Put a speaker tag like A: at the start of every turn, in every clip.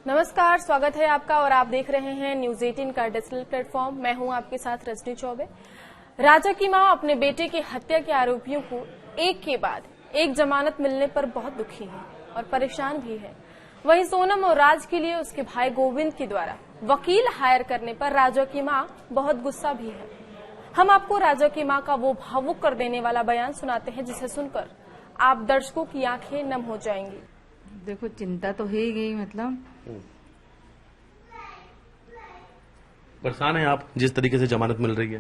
A: नमस्कार, स्वागत है आपका और आप देख रहे हैं न्यूज 18 का डिजिटल प्लेटफॉर्म। मैं हूं आपके साथ रजनी चौबे। राजा की मां अपने बेटे की हत्या के आरोपियों को एक के बाद एक जमानत मिलने पर बहुत दुखी है और परेशान भी है। वहीं सोनम और राज के लिए उसके भाई गोविंद के द्वारा वकील हायर करने पर राजा की मां बहुत गुस्सा भी है। हम आपको राजा की मां का वो भावुक कर देने वाला बयान सुनाते हैं, जिसे सुनकर आप दर्शकों की आंखें नम हो जाएंगी।
B: देखो, चिंता तो है ही गई, मतलब
C: परेशान है आप जिस तरीके से जमानत मिल रही है?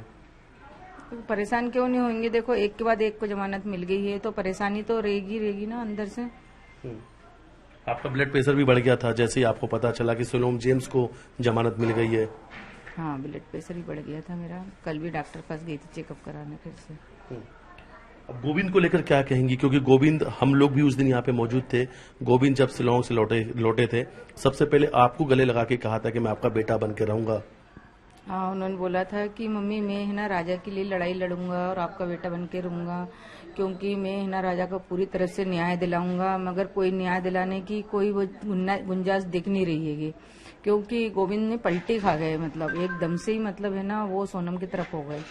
B: तो परेशान क्यों नहीं होंगे। देखो, एक के बाद एक को जमानत मिल गई है तो परेशानी तो रहेगी ना अंदर से।
C: आपका ब्लड प्रेशर भी बढ़ गया था जैसे ही आपको पता चला कि सोनम जेम्स को जमानत मिल गई है।
B: हाँ, ब्लड प्रेशर ही बढ़ गया था मेरा। कल भी डॉक्टर पास गई थी चेकअप कराने फिर से।
C: अब गोविंद को लेकर क्या कहेंगी, क्योंकि गोविंद, हम लोग भी उस दिन यहाँ पे मौजूद थे। गोविंद जब शिलोंग से लौटे थे, सबसे पहले आपको गले लगा के कहा था कि मैं आपका बेटा बन के रहूंगा।
B: हाँ, उन्होंने बोला था कि मम्मी मैं है ना राजा के लिए लड़ाई लड़ूंगा और आपका बेटा बन के रहूंगा, क्योंकि मैं है ना राजा को पूरी तरह से न्याय दिलाऊंगा। मगर कोई न्याय दिलाने की कोई वो गुंजाइश दिख नहीं रही है, क्योंकि गोविंद ने पलटी खा गए, मतलब एकदम से ही, मतलब है ना वो सोनम की तरफ हो गए।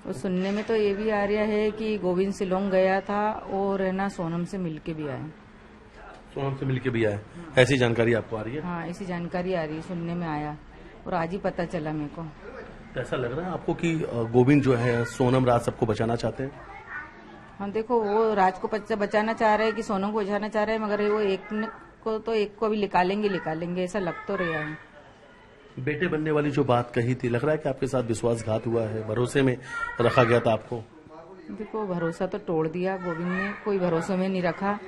B: और सुनने में तो ये भी आ रहा है कि गोविंद शिलोंग गया था और है ना सोनम से मिलके भी आए।
C: सोनम से मिलके भी आए, ऐसी जानकारी आपको आ रही है?
B: हाँ, ऐसी जानकारी आ रही है, सुनने में आया और आज ही पता चला मेरे को।
C: तो ऐसा लग रहा है आपको कि गोविंद जो है सोनम राज सबको बचाना चाहते हैं?
B: हाँ, देखो, वो राज को बचाना चाह रहे हैं कि सोनम को बचाना चाह रहे हैं, मगर वो एक को भी निकालेंगे ऐसा लग तो रहा है।
C: बेटे बनने वाली जो बात कही थी, लग रहा है कि आपके साथ विश्वासघात हुआ है, भरोसे में रखा गया था आपको।
B: देखो, भरोसा तो तोड़ दिया गोविंद ने, कोई भरोसे में नहीं रखा।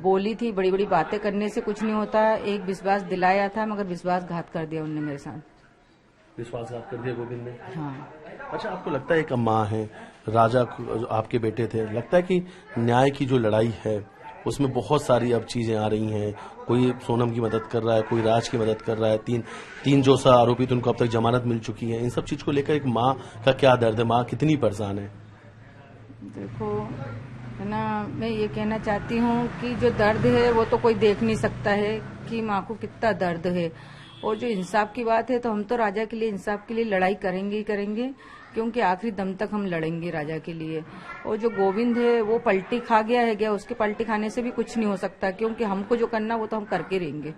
B: बोली थी बड़ी बड़ी बातें करने से कुछ नहीं होता, एक विश्वास दिलाया था मगर विश्वासघात कर दिया उनने मेरे साथ।
C: विश्वासघात कर दिया गोविंद ने?
B: हाँ।
C: अच्छा, आपको लगता है एक माँ है, राजा आपके बेटे थे, लगता है कि न्याय की जो लड़ाई है उसमें बहुत सारी अब चीजें आ रही हैं, कोई सोनम की मदद कर रहा है, कोई राज की मदद कर रहा है, तीन जो सा आरोपित उनको अब तक जमानत मिल चुकी है, इन सब चीज को लेकर एक माँ का क्या दर्द है, माँ कितनी परेशान है?
B: देखो है ना, मैं ये कहना चाहती हूँ कि जो दर्द है वो तो कोई देख नहीं सकता है कि माँ को कितना दर्द है। और जो इंसाफ की बात है तो हम तो राजा के लिए, इंसाफ के लिए लड़ाई करेंगे ही करेंगे, क्योंकि आखिरी दम तक हम लड़ेंगे राजा के लिए। और जो गोविंद है वो पलटी खा गया है, उसके पलटी खाने से भी कुछ नहीं हो सकता, क्योंकि हमको जो करना वो तो हम करके रहेंगे।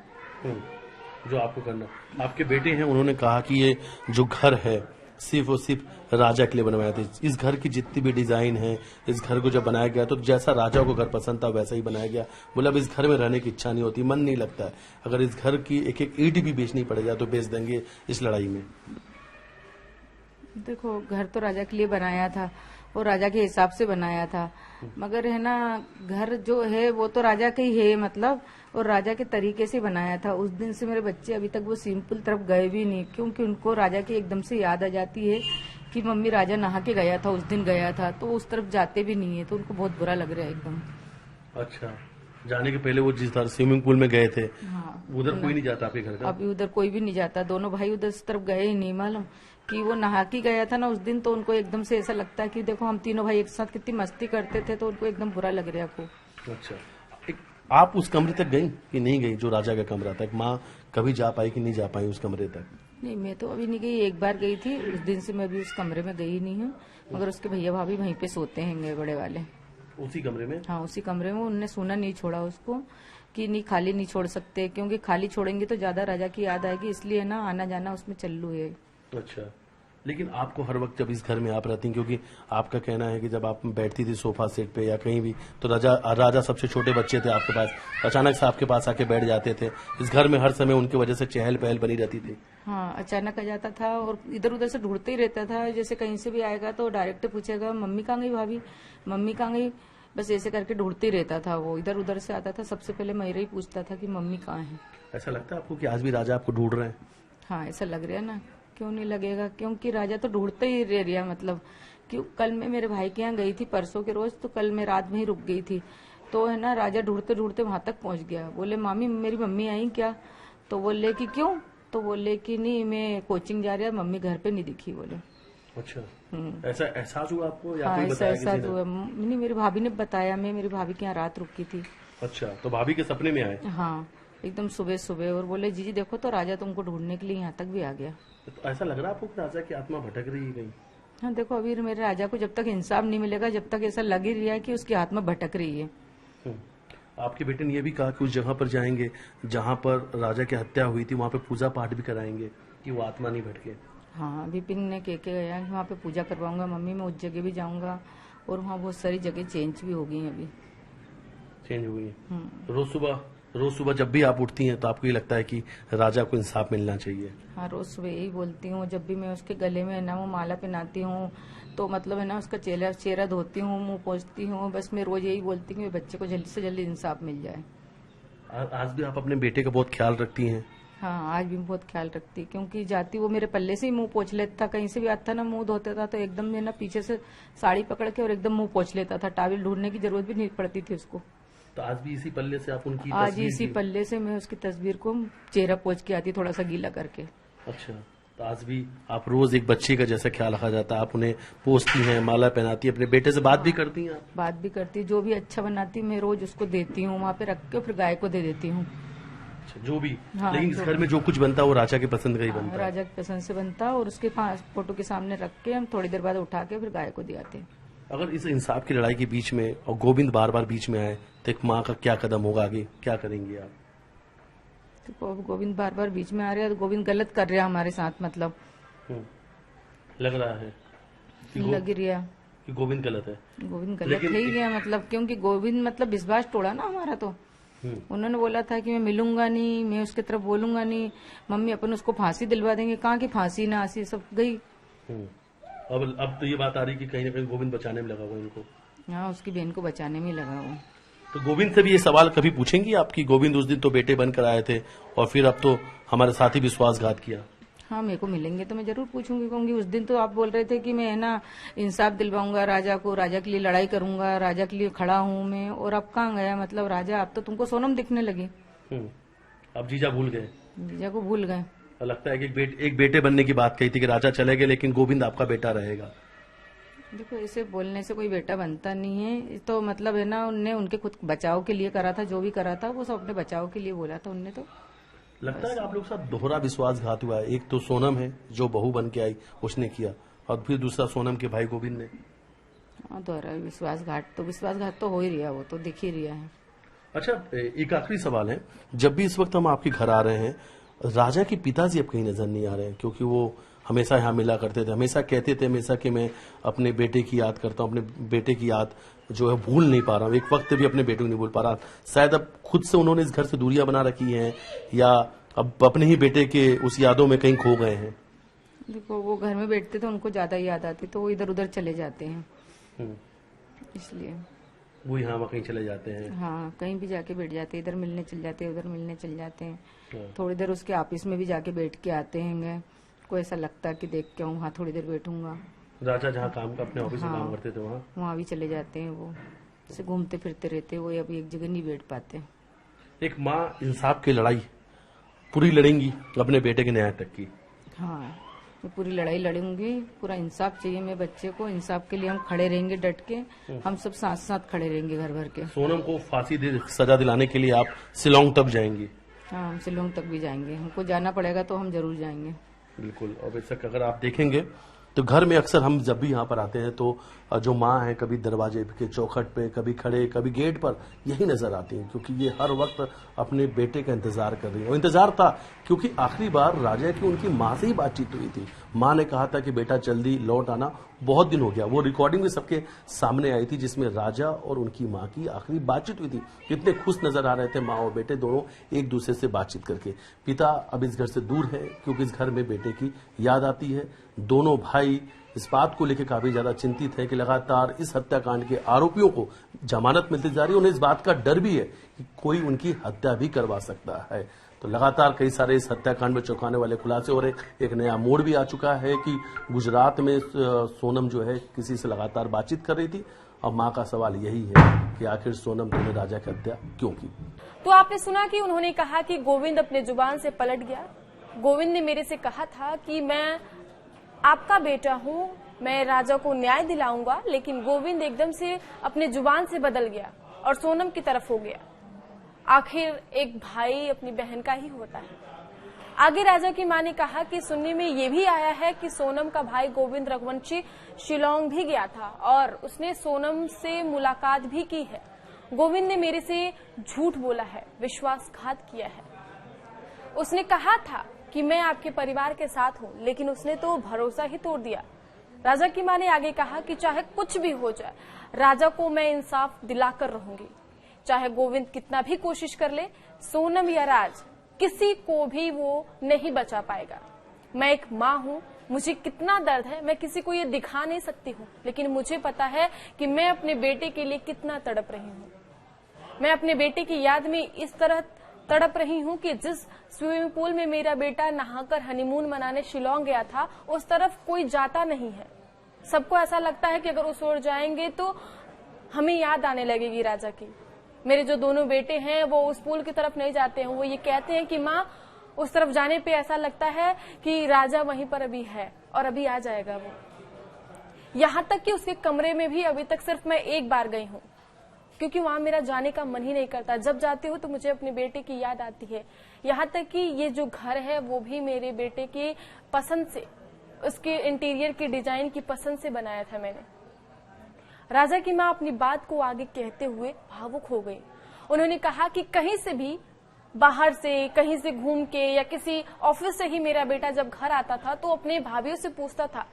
C: जो आपको करना, आपके बेटे हैं, उन्होंने कहा कि ये जो घर है सिर्फ और सिर्फ राजा के लिए बनवाया था। इस घर की जितनी भी डिजाइन है, इस घर को जब बनाया गया तो जैसा राजा को घर पसंद था वैसा ही बनाया गया। बोला अब इस घर में रहने की इच्छा नहीं होती, मन नहीं लगता है, अगर इस घर की एक एक ईंट भी बेचनी पड़ जाए तो बेच देंगे इस लड़ाई में।
B: देखो, घर तो राजा के लिए बनाया था और राजा के हिसाब से बनाया था, मगर है ना घर जो है वो तो राजा का ही है, मतलब, और राजा के तरीके से बनाया था। उस दिन से मेरे बच्चे अभी तक वो सिंपल तरफ गए भी नहीं, क्योंकि उनको राजा की एकदम से याद आ जाती है कि मम्मी राजा नहा के गया था, उस दिन गया था, तो उस तरफ जाते भी नहीं है, तो उनको बहुत बुरा लग रहा है एकदम।
C: अच्छा, जाने के पहले वो जिस तरह स्विमिंग पूल में गए थे,
B: हाँ,
C: उधर कोई नहीं जाता आपके घर का?
B: अभी उधर कोई भी नहीं जाता, दोनों भाई उधर उस तरफ गए ही नहीं। मालूम कि वो नहा के गया था ना उस दिन, तो उनको एकदम से ऐसा लगता है कि देखो हम तीनों भाई एक साथ कितनी मस्ती करते थे, तो उनको एकदम बुरा लग रहा है।
C: अच्छा, आप उस कमरे तक गई कि नहीं गई, जो राजा का कमरा था? माँ कभी जा पाई कि नहीं जा पाई उस कमरे तक?
B: नहीं, मैं तो अभी नहीं गई, एक बार गई थी, उस दिन से मैं अभी उस कमरे में गई नहीं हूँ, मगर उसके भैया भाभी वहीं पे सोते हैं बड़े वाले,
C: उसी कमरे में।
B: हाँ, उसी कमरे में। उनने सोना नहीं छोड़ा उसको, कि नहीं खाली नहीं छोड़ सकते, क्योंकि खाली छोड़ेंगे तो ज्यादा राजा की याद आएगी, इसलिए ना आना जाना उसमें चल्लू है।
C: अच्छा, लेकिन आपको हर वक्त जब इस घर में आप रहती हैं, क्योंकि आपका कहना है कि जब आप बैठती थी सोफा सेट पे या कहीं भी, तो राजा सबसे छोटे बच्चे थे आपके पास, अचानक से आपके पास आके बैठ जाते थे। इस घर में हर समय उनकी वजह से चहल पहल बनी रहती थी।
B: हाँ, अचानक आ जाता था और इधर उधर से ढूंढते ही रहता था, जैसे कहीं से भी आएगा तो डायरेक्ट पूछेगा मम्मी कहाँ गई भाभी, मम्मी कहाँ गई, बस ऐसे करके ढूंढते ही रहता था। वो इधर उधर से आता था, सबसे पहले मेरा ही पूछता था कि मम्मी कहाँ है।
C: ऐसा लगता है आपको कि आज भी राजा आपको ढूंढ रहे हैं?
B: हाँ, ऐसा लग रहा है ना, क्यों नहीं लगेगा, क्योंकि राजा तो ढूंढते ही रह रहा, मतलब क्यों। कल मैं मेरे भाई के यहाँ गई थी परसों के रोज, तो कल मैं रात में ही रुक गई थी, तो है ना राजा ढूंढते ढूंढते वहां तक पहुंच गया। बोले मामी मेरी मम्मी आई क्या, तो बोले कि क्यों, तो बोले कि नहीं मैं कोचिंग जा रहा, मम्मी घर पे नहीं दिखी। बोले
C: अच्छा, ऐसा एहसास हुआ आपको या
B: हाँ,
C: कोई
B: ऐसा
C: बताया
B: एहसास
C: किसी ने?
B: हुआ, नहीं मेरी भाभी ने बताया, मैं मेरी भाभी के यहाँ रात रुकी थी।
C: अच्छा, तो भाभी के सपने में आए?
B: हाँ, एकदम सुबह सुबह, और बोले जी देखो तो राजा तुमको ढूंढने के लिए यहाँ तक भी आ गया।
C: तो ऐसा लग रहा है आपको कि राजा की आत्मा भटक रही है कहीं?
B: हाँ देखो, अभी मेरे राजा को जब तक इंसाफ नहीं मिलेगा, जब तक ऐसा लग ही रहा है कि उसकी आत्मा भटक रही है।
C: आपके बेटे ने यह भी कहा कि उस जगह पर जाएंगे जहां पर राजा की हत्या हुई थी, वहां पे पूजा पाठ भी कराएंगे कि वो आत्मा नहीं भटके।
B: हाँ, विपिन ने कह के गया कि वहाँ पे पूजा करवाऊंगा मम्मी, मैं उस जगह भी जाऊंगा, और वहाँ बहुत सारी जगह चेंज भी हो गई हैं अभी।
C: चेंज हो गई है। रोज सुबह जब भी आप उठती हैं तो आपको ये लगता है कि राजा को इंसाफ मिलना चाहिए?
B: हाँ, रोज सुबह यही बोलती हूँ। जब भी मैं उसके गले में है ना वो माला पहनाती हूँ, तो मतलब है ना उसका चेहरा धोती हूँ, मुंह पोंछती हूँ, बस मैं रोज यही बोलती हूँ कि बच्चे को जल्दी से जल्दी इंसाफ मिल जाए।
C: आज भी आप अपने बेटे का बहुत ख्याल रखती हैं?
B: हाँ, आज भी बहुत ख्याल रखती, क्योंकि जाती वो मेरे पल्ले से ही मुंह पोंछ लेता था। कहीं से भी आता था ना, मुंह धोता था तो एकदम में ना पीछे से साड़ी पकड़ के और एकदम मुंह पोंछ लेता था। टॉवल ढूंढने की जरूरत भी नहीं पड़ती थी उसको।
C: तो आज भी इसी पल्ले से आप उनकी
B: आज
C: तस्वीर
B: इसी पल्ले से मैं उसकी तस्वीर को चेहरा पोंछ के आती, थोड़ा सा गीला करके।
C: अच्छा, तो आज भी आप रोज एक बच्चे का जैसा ख्याल रखा जाता है, आप उन्हें पोसती हैं, माला पहनाती हैं, अपने बेटे से बात भी करती हैं? आप
B: बात भी करती, जो भी अच्छा बनाती मैं रोज उसको देती हूँ, वहाँ पे रख के फिर गाय को दे देती हूँ।
C: अच्छा, जो भी।
B: हाँ,
C: लेकिन इस घर में जो कुछ बनता है वो राजा की पसंद का ही बनता है?
B: राजा की पसंद से बनता, और उसके फोटो के सामने रख के हम थोड़ी देर बाद उठा के फिर गाय को दे आते हैं।
C: अगर इस इंसाफ की लड़ाई के बीच में और गोविंद बार बार बीच में आए तो एक माँ का क्या कदम होगा, आगे क्या करेंगे आप?
B: तो गोविंद बार बार बीच में आ रहे हैं, तो गोविंद गलत कर रहा है हमारे साथ, मतलब
C: लग रहा है
B: लग ही रहा
C: कि गोविंद गलत है।
B: गोविंद गलत है ही गया, मतलब क्योंकि गोविंद मतलब विश्वास तोड़ा ना हमारा। तो उन्होंने बोला था कि मैं मिलूंगा नहीं, मैं उसकी तरफ बोलूंगा नहीं, मम्मी अपन उसको फांसी दिलवा देंगे। कहाँ की फांसी ना आसी, सब गई।
C: अब तो ये बात आ रही कि कहीं ना कहीं गोविंद बचाने में लगा हुआ इनको।
B: हाँ, उसकी बहन को बचाने में लगा वो।
C: तो गोविंद से भी ये सवाल कभी पूछेंगी आपकी? गोविंद उस दिन तो बेटे बनकर आए थे और फिर अब तो हमारे साथ ही विश्वासघात किया।
B: हाँ, मेरे को मिलेंगे तो मैं जरूर पूछूंगी, कहूंगी उस दिन तो आप बोल रहे थे कि मैं है ना इंसाफ दिलवाऊंगा राजा को, राजा के लिए लड़ाई करूंगा, राजा के लिए खड़ा हूँ मैं, और अब कहाँ गया? मतलब राजा अब तो तुमको सोनम दिखने लगी।
C: अब जीजा भूल गए?
B: जीजा को भूल गए।
C: लगता है कि एक बेटे बनने की बात कही थी कि राजा चले गए लेकिन गोविंद आपका बेटा रहेगा।
B: देखो, ऐसे बोलने से कोई बेटा बनता नहीं है। तो मतलब है ना, उनने उनके खुद बचाव के लिए करा था, जो भी करा था वो सब अपने बचाव के लिए बोला था उनने। तो
C: लगता है कि आप लोग के साथ दोहरा विश्वासघात हुआ है। एक तो सोनम है जो बहू बन के आई, उसने किया, और फिर दूसरा सोनम के भाई गोविंद ने।
B: हाँ, दोहरा विश्वासघात तो हो ही रहा, वो तो दिख ही रहा है। अच्छा,
C: एक आखिरी सवाल है, जब भी इस वक्त हम आपके घर आ रहे हैं, राजा के पिताजी अब कहीं नजर नहीं आ रहे हैं, क्योंकि वो हमेशा यहाँ मिला करते थे, हमेशा कहते थे हमेशा कि मैं अपने बेटे की याद करता हूँ, अपने बेटे की याद जो है भूल नहीं पा रहा हूँ, एक वक्त भी अपने बेटे को नहीं भूल पा रहा। शायद अब खुद से उन्होंने इस घर से दूरियां बना रखी हैं, या अब अपने ही बेटे के उस यादों में कहीं खो गए हैं।
B: देखो, वो घर में बैठते तो उनको ज्यादा याद आती, तो वो इधर उधर चले जाते हैं, इसलिए
C: वो यहाँ कहीं चले जाते हैं।
B: हाँ, कहीं भी जाके बैठ जाते हैं, इधर मिलने चल जाते हैं, उधर मिलने चल जाते हैं। थोड़ी देर उसके ऑफिस में भी जाके बैठ के आते हैं, कोई ऐसा लगता है कि देख के आऊँ, वहाँ थोड़ी देर बैठूंगा।
C: राजा जहाँ काम का अपने ऑफिस में काम करते थे वहाँ
B: भी चले जाते हैं। वो ऐसे घूमते फिरते रहते हैं, वो अभी एक जगह नहीं बैठ पाते।
C: एक माँ इंसाफ की लड़ाई पूरी लड़ेंगी अपने बेटे के न्याय तक की?
B: हाँ, मैं पूरी लड़ाई लड़ूंगी, पूरा इंसाफ चाहिए मेरे बच्चे को, इंसाफ के लिए हम खड़े रहेंगे डट के, हम सब साथ साथ खड़े रहेंगे घर भर के।
C: सोनम को फांसी सजा दिलाने के लिए आप शिलोंग तक जाएंगी?
B: हाँ, हम शिलोंग तक भी जाएंगे, हमको जाना पड़ेगा तो हम जरूर जाएंगे।
C: बिल्कुल। और बेशक अगर आप देखेंगे तो घर में अक्सर हम जब भी यहाँ पर आते हैं तो जो माँ है कभी दरवाजे के चौखट पे, कभी खड़े, कभी गेट पर यही नजर आती हैं, क्योंकि ये हर वक्त अपने बेटे का इंतजार कर रही है। और इंतजार था क्योंकि आखिरी बार राजा की उनकी माँ से ही बातचीत हुई थी। माँ ने कहा था कि बेटा जल्दी लौट आना, बहुत दिन हो गया। वो रिकॉर्डिंग भी सबके सामने आई थी जिसमें राजा और उनकी माँ की आखिरी बातचीत हुई थी। कितने खुश नजर आ रहे थे माँ और बेटे दोनों एक दूसरे से बातचीत करके। पिता अब इस घर से दूर है क्योंकि इस घर में बेटे की याद आती है। दोनों भाई इस बात को लेकर काफी ज्यादा चिंतित है कि लगातार इस हत्याकांड के आरोपियों को जमानत मिलती जा रही है। उन्हें इस बात का डर भी है कि कोई उनकी हत्या भी करवा सकता है। तो लगातार कई सारे इस हत्याकांड में चौंकाने वाले खुलासे हो रहे। एक नया मोड़ भी आ चुका है कि गुजरात में सोनम जो है किसी से लगातार बातचीत कर रही थी। अब मां का सवाल यही है कि आखिर सोनम ने राजा की हत्या क्यों की।
A: तो आपने सुना कि उन्होंने कहा कि गोविंद अपने जुबान से पलट गया। गोविंद ने मेरे से कहा था कि मैं आपका बेटा हूं, मैं राजा को न्याय दिलाऊंगा, लेकिन गोविंद एकदम से अपने जुबान से बदल गया और सोनम की तरफ हो गया। आखिर एक भाई अपनी बहन का ही होता है। आगे राजा की मां ने कहा कि सुनने में ये भी आया है कि सोनम का भाई गोविंद रघुवंशी शिलोंग भी गया था और उसने सोनम से मुलाकात भी की है। गोविंद ने मेरे से झूठ बोला है, विश्वासघात किया है। उसने कहा था कि मैं आपके परिवार के साथ हूं, लेकिन उसने तो भरोसा ही तोड़ दिया। राजा की मां ने आगे कहा कि चाहे कुछ भी हो जाए, राजा को मैं इंसाफ दिलाकर रहूंगी। चाहे गोविंद कितना भी कोशिश कर ले, सोनम या राज किसी को भी वो नहीं बचा पाएगा। मैं एक मां हूं, मुझे कितना दर्द है मैं किसी को ये दिखा नहीं सकती हूँ, लेकिन मुझे पता है कि मैं अपने बेटे के लिए कितना तड़प रही हूँ। मैं अपने बेटे की याद में इस तरह तड़प रही हूँ कि जिस स्विमिंग पूल में मेरा बेटा नहाकर हनीमून मनाने शिलोंग गया था, उस तरफ कोई जाता नहीं है। सबको ऐसा लगता है कि अगर उस ओर जाएंगे तो हमें याद आने लगेगी राजा की। मेरे जो दोनों बेटे हैं वो उस पूल की तरफ नहीं जाते हैं। वो ये कहते हैं कि माँ, उस तरफ जाने पे ऐसा लगता है कि राजा वहीं पर अभी है और अभी आ जाएगा वो। यहाँ तक कि उसके कमरे में भी अभी तक सिर्फ मैं एक बार गई हूँ, क्योंकि वहां मेरा जाने का मन ही नहीं करता। जब जाती हूँ तो मुझे अपने बेटे की याद आती है। यहाँ तक कि ये जो घर है वो भी मेरे बेटे की पसंद से, उसके इंटीरियर की डिजाइन की पसंद से बनाया था मैंने। राजा की मां अपनी बात को आगे कहते हुए भावुक हो गई। उन्होंने कहा कि कहीं से भी बाहर से, कहीं से घूम के या किसी ऑफिस से ही मेरा बेटा जब घर आता था तो अपने भाभीयों से पूछता था,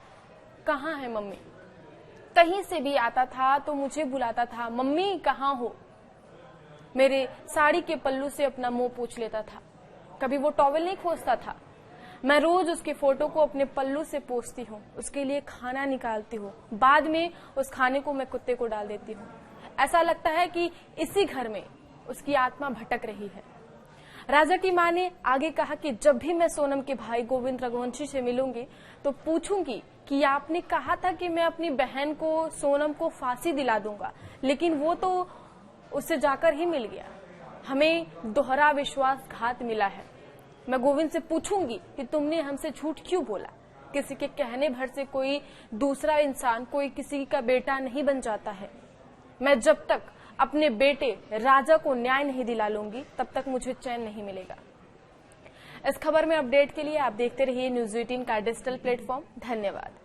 A: कहाँ है मम्मी। कहीं से भी आता था तो मुझे बुलाता था, मम्मी कहाँ हो। मेरे साड़ी के पल्लू से अपना मुंह पूछ लेता था। कभी वो टॉवेल नहीं खोजता था। मैं रोज उसके फोटो को अपने पल्लू से पोंछती हूँ, उसके लिए खाना निकालती हूँ, बाद में उस खाने को मैं कुत्ते को डाल देती हूँ। ऐसा लगता है कि इसी घर में उसकी आत्मा भटक रही है। राजा की मां ने आगे कहा कि जब भी मैं सोनम के भाई गोविंद रघुवंशी से मिलूंगी तो पूछूंगी कि आपने कहा था कि मैं अपनी बहन को, सोनम को फांसी दिला दूंगा, लेकिन वो तो उससे जाकर ही मिल गया। हमें दोहरा विश्वासघात मिला है। मैं गोविंद से पूछूंगी कि तुमने हमसे झूठ क्यों बोला। किसी के कहने भर से कोई दूसरा इंसान, कोई किसी का बेटा नहीं बन जाता है। मैं जब तक अपने बेटे राजा को न्याय नहीं दिला लूंगी तब तक मुझे चैन नहीं मिलेगा। इस खबर में अपडेट के लिए आप देखते रहिए न्यूज़ 18 का डिजिटल प्लेटफॉर्म। धन्यवाद।